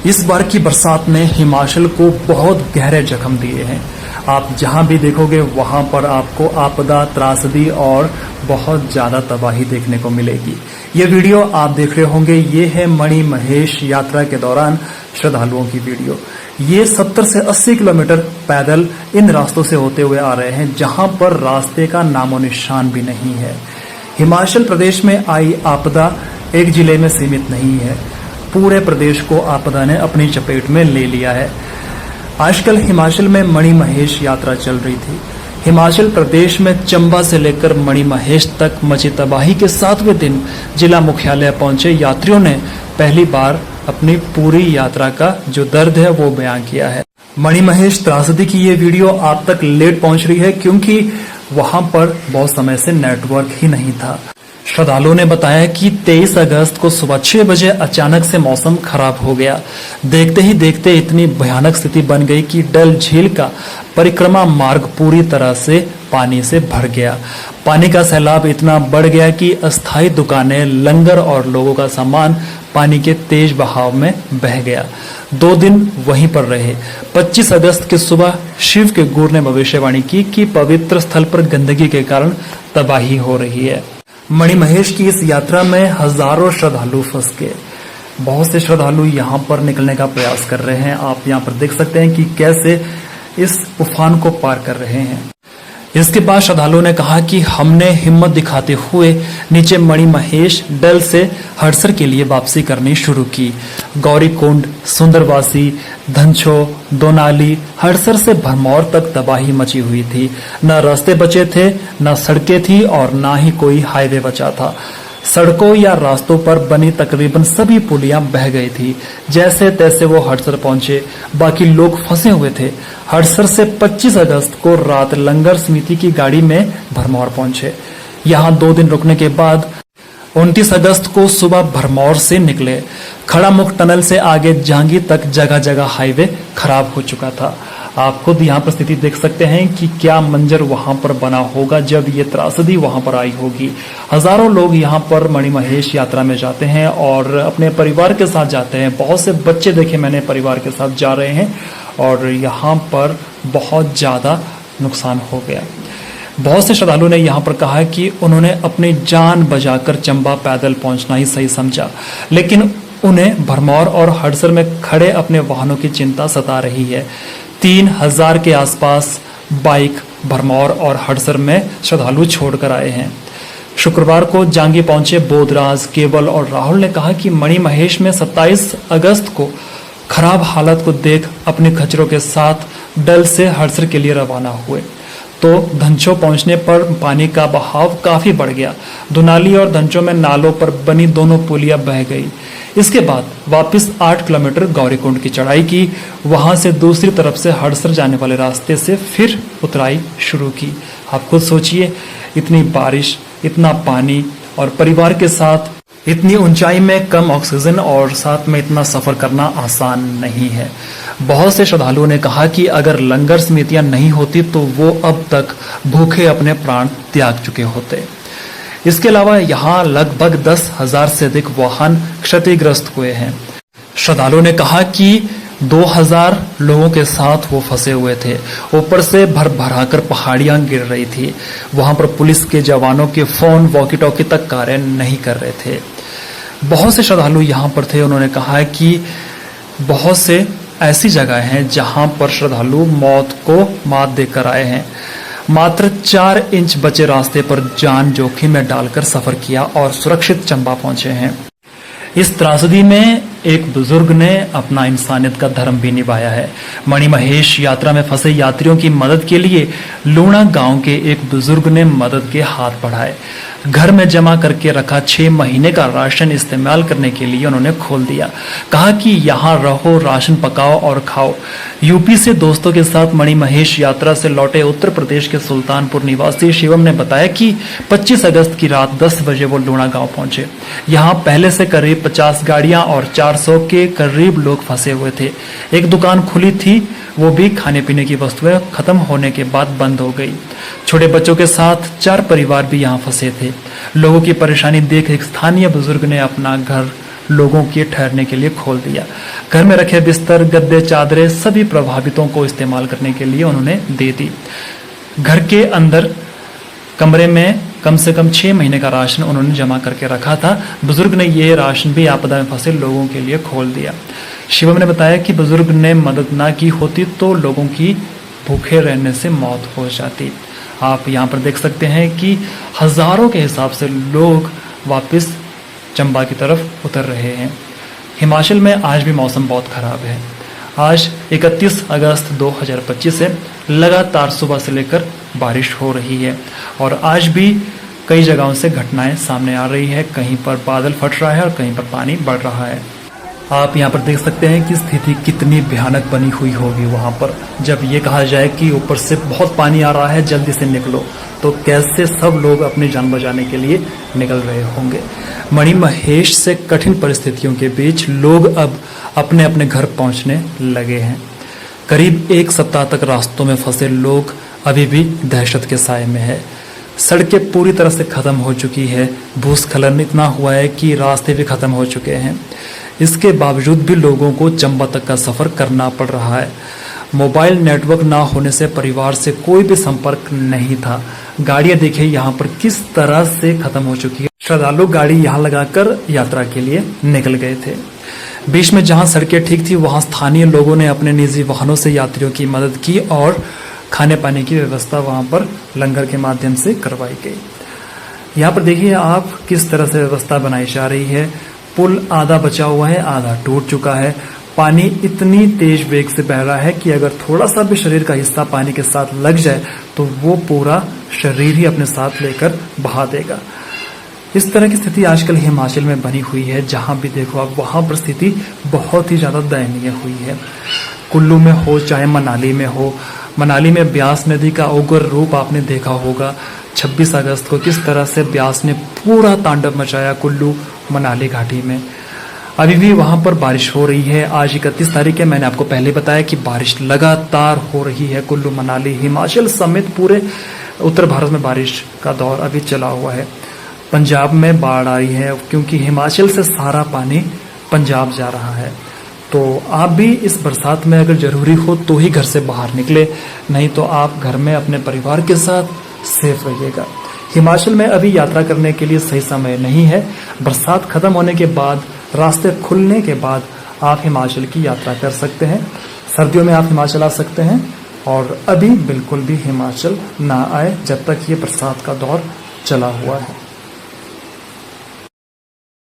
इस बार की बरसात ने हिमाचल को बहुत गहरे जख्म दिए हैं। आप जहां भी देखोगे वहां पर आपको आपदा, त्रासदी और बहुत ज्यादा तबाही देखने को मिलेगी। ये वीडियो आप देख रहे होंगे, ये है मणि महेश यात्रा के दौरान श्रद्धालुओं की वीडियो। ये 70 से 80 किलोमीटर पैदल इन रास्तों से होते हुए आ रहे हैं, जहां पर रास्ते का नामो निशान भी नहीं है। हिमाचल प्रदेश में आई आपदा एक जिले में सीमित नहीं है, पूरे प्रदेश को आपदा ने अपनी चपेट में ले लिया है। आजकल हिमाचल में मणि महेश यात्रा चल रही थी। हिमाचल प्रदेश में चंबा से लेकर मणि महेश तक मची तबाही के 7वें दिन जिला मुख्यालय पहुंचे यात्रियों ने पहली बार अपनी पूरी यात्रा का जो दर्द है वो बयां किया है। मणि महेश त्रासदी की ये वीडियो आप तक लेट पहुंच रही है क्योंकि वहां पर बहुत समय से नेटवर्क ही नहीं था। श्रद्धालुओं ने बताया कि 23 अगस्त को सुबह 6 बजे अचानक से मौसम खराब हो गया। देखते ही देखते इतनी भयानक स्थिति बन गई कि डल झील का परिक्रमा मार्ग पूरी तरह से पानी से भर गया। पानी का सैलाब इतना बढ़ गया कि अस्थायी दुकानें, लंगर और लोगों का सामान पानी के तेज बहाव में बह गया। 2 दिन वहीं पर रहे। 25 अगस्त की सुबह शिव के गुरु ने भविष्यवाणी की कि पवित्र स्थल पर गंदगी के कारण तबाही हो रही है। मणि महेश की इस यात्रा में हजारों श्रद्धालु फंस गए। बहुत से श्रद्धालु यहाँ पर निकलने का प्रयास कर रहे हैं। आप यहाँ पर देख सकते हैं कि कैसे इस उफान को पार कर रहे हैं। इसके बाद श्रद्धालुओं ने कहा कि हमने हिम्मत दिखाते हुए नीचे मणि महेश डल से हड़सर के लिए वापसी करनी शुरू की। गौरीकुंड, सुंदरवासी, धनछो, दोनाली, हड़सर से भरमौर तक तबाही मची हुई थी। न रास्ते बचे थे, न सड़कें थी और न ही कोई हाईवे बचा था। सड़कों या रास्तों पर बनी तकरीबन सभी पुलियां बह गई थी। जैसे तैसे वो हड़सर पहुंचे, बाकी लोग फंसे हुए थे। हड़सर से 25 अगस्त को रात लंगर समिति की गाड़ी में भरमौर पहुंचे। यहां 2 दिन रुकने के बाद 29 अगस्त को सुबह भरमौर से निकले। खड़ामुख टनल से आगे जांगी तक जगह जगह हाईवे खराब हो चुका था। आप खुद यहाँ पर स्थिति देख सकते हैं कि क्या मंजर वहां पर बना होगा जब ये त्रासदी वहां पर आई होगी। हजारों लोग यहाँ पर मणि महेश यात्रा में जाते हैं और अपने परिवार के साथ जाते हैं। बहुत से बच्चे देखे मैंने परिवार के साथ जा रहे हैं और यहाँ पर बहुत ज्यादा नुकसान हो गया। बहुत से श्रद्धालुओं ने यहाँ पर कहा कि उन्होंने अपनी जान बचाकर चंबा पैदल पहुंचना ही सही समझा, लेकिन उन्हें भरमौर और हड़सर में खड़े अपने वाहनों की चिंता सता रही है। 3000 के आसपास बाइक भरमौर और हड़सर में श्रद्धालु छोड़कर आए हैं। शुक्रवार को जांगी पहुंचे बोधराज, केवल और राहुल ने कहा कि मणि महेश में 27 अगस्त को खराब हालत को देख अपने खच्चरों के साथ डल से हड़सर के लिए रवाना हुए तो धनछो पहुंचने पर पानी का बहाव काफी बढ़ गया। दुनाली और धनछो में नालों पर बनी दोनों पुलियां बह गई। इसके बाद वापस 8 किलोमीटर गौरीकुंड की चढ़ाई की। वहां से दूसरी तरफ से हड़सर जाने वाले रास्ते से फिर उतराई शुरू की। आप खुद सोचिए, इतनी बारिश, इतना पानी और परिवार के साथ इतनी ऊंचाई में कम ऑक्सीजन और साथ में इतना सफर करना आसान नहीं है। बहुत से श्रद्धालुओं ने कहा कि अगर लंगर समितियां नहीं होती तो वो अब तक भूखे अपने प्राण त्याग चुके होते। इसके अलावा यहाँ लगभग 10,000 से अधिक वाहन क्षतिग्रस्त हुए हैं। श्रद्धालुओं ने कहा कि 2000 लोगों के साथ वो फंसे हुए थे। ऊपर से भर भराकर पहाड़ियां गिर रही थी। वहां पर पुलिस के जवानों के फोन, वॉकी टॉकी तक कार्य नहीं कर रहे थे। बहुत से श्रद्धालु यहाँ पर थे। उन्होंने कहा कि बहुत से ऐसी जगह हैं जहां पर श्रद्धालु मौत को मात देकर आए हैं। मात्र 4 इंच बचे रास्ते पर जान जोखिम में डालकर सफर किया और सुरक्षित चंबा पहुंचे हैं। इस त्रासदी में एक बुजुर्ग ने अपना इंसानियत का धर्म भी निभाया है। मणि महेश यात्रा में फंसे यात्रियों की मदद के लिए लूणा गांव के एक बुजुर्ग ने मदद के हाथ बढ़ाए। घर में जमा करके रखा 6 महीने का राशन इस्तेमाल करने के लिए उन्होंने खोल दिया। कहा कि यहाँ रहो, राशन पकाओ और खाओ। यूपी से दोस्तों के साथ मणि महेश यात्रा से लौटे उत्तर प्रदेश के सुल्तानपुर निवासी शिवम ने बताया कि 25 अगस्त की रात 10 बजे वो लूणा गांव पहुंचे। यहाँ पहले से करीब 50 गाड़ियां और 400 के करीब लोग फंसे हुए थे। एक दुकान खुली थी, वो भी खाने पीने की वस्तुएं खत्म होने के बाद बंद हो गई। छोटे बच्चों के साथ 4 परिवार भी यहाँ फंसे थे। लोगों की परेशानी देख एक स्थानीय बुजुर्ग ने अपना घर लोगों के ठहरने के लिए खोल दिया। घर में रखे बिस्तर, गद्दे, चादरें सभी प्रभावितों को इस्तेमाल करने के लिए उन्होंने दे दी। घर के अंदर कमरे में कम से कम 6 महीने का राशन उन्होंने जमा करके रखा था। बुजुर्ग ने यह राशन भी आपदा में फंसे लोगों के लिए खोल दिया। शिवम ने बताया कि बुजुर्ग ने मदद ना की होती तो लोगों की भूखे रहने से मौत हो जाती। आप यहाँ पर देख सकते हैं कि हजारों के हिसाब से लोग वापस चंबा की तरफ उतर रहे हैं। हिमाचल में आज भी मौसम बहुत खराब है। आज 31 अगस्त 2025 से लगातार सुबह से लेकर बारिश हो रही है और आज भी कई जगहों से घटनाएं सामने आ रही है। कहीं पर बादल फट रहा है और कहीं पर पानी बढ़ रहा है। आप यहाँ पर देख सकते हैं कि स्थिति कितनी भयानक बनी हुई होगी वहां पर। जब ये कहा जाए कि ऊपर से बहुत पानी आ रहा है, जल्दी से निकलो, तो कैसे सब लोग अपनी जान बचाने के लिए निकल रहे होंगे। मणिमहेश से कठिन परिस्थितियों के बीच लोग अब अपने अपने घर पहुंचने लगे हैं। करीब 1 सप्ताह तक रास्तों में फंसे लोग अभी भी दहशत के साए में है। सड़कें पूरी तरह से खत्म हो चुकी है। भूस्खलन इतना हुआ है कि रास्ते भी खत्म हो चुके हैं। इसके बावजूद भी लोगों को चंबा तक का सफर करना पड़ रहा है। मोबाइल नेटवर्क ना होने से परिवार से कोई भी संपर्क नहीं था। गाड़ियां देखिए यहाँ पर किस तरह से खत्म हो चुकी है। श्रद्धालु गाड़ी यहाँ लगाकर यात्रा के लिए निकल गए थे। बीच में जहां सड़कें ठीक थी वहां स्थानीय लोगों ने अपने निजी वाहनों से यात्रियों की मदद की और खाने पाने की व्यवस्था वहां पर लंगर के माध्यम से करवाई गई। यहाँ पर देखिए आप किस तरह से व्यवस्था बनाई जा रही है। पुल आधा बचा हुआ है, आधा टूट चुका है। पानी इतनी तेज वेग से बह रहा है कि अगर थोड़ा सा भी शरीर का हिस्सा पानी के साथ लग जाए तो वो पूरा शरीर ही अपने साथ लेकर बहा देगा। इस तरह की स्थिति आजकल हिमाचल में बनी हुई है। जहां भी देखो आप वहां पर स्थिति बहुत ही ज्यादा दयनीय हुई है। कुल्लू में हो चाहे मनाली में हो, मनाली में ब्यास नदी का उग्र रूप आपने देखा होगा। 26 अगस्त को किस तरह से ब्यास ने पूरा तांडव मचाया कुल्लू मनाली घाटी में। अभी भी वहां पर बारिश हो रही है। आज 31 तारीख है। मैंने आपको पहले बताया कि बारिश लगातार हो रही है। कुल्लू मनाली हिमाचल समेत पूरे उत्तर भारत में बारिश का दौर अभी चला हुआ है। पंजाब में बाढ़ आई है क्योंकि हिमाचल से सारा पानी पंजाब जा रहा है। तो आप भी इस बरसात में अगर जरूरी हो तो ही घर से बाहर निकले, नहीं तो आप घर में अपने परिवार के साथ सेफ रहिएगा। हिमाचल में अभी यात्रा करने के लिए सही समय नहीं है। बरसात खत्म होने के बाद, रास्ते खुलने के बाद आप हिमाचल की यात्रा कर सकते हैं। सर्दियों में आप हिमाचल आ सकते हैं और अभी बिल्कुल भी हिमाचल ना आए जब तक ये बरसात का दौर चला हुआ है।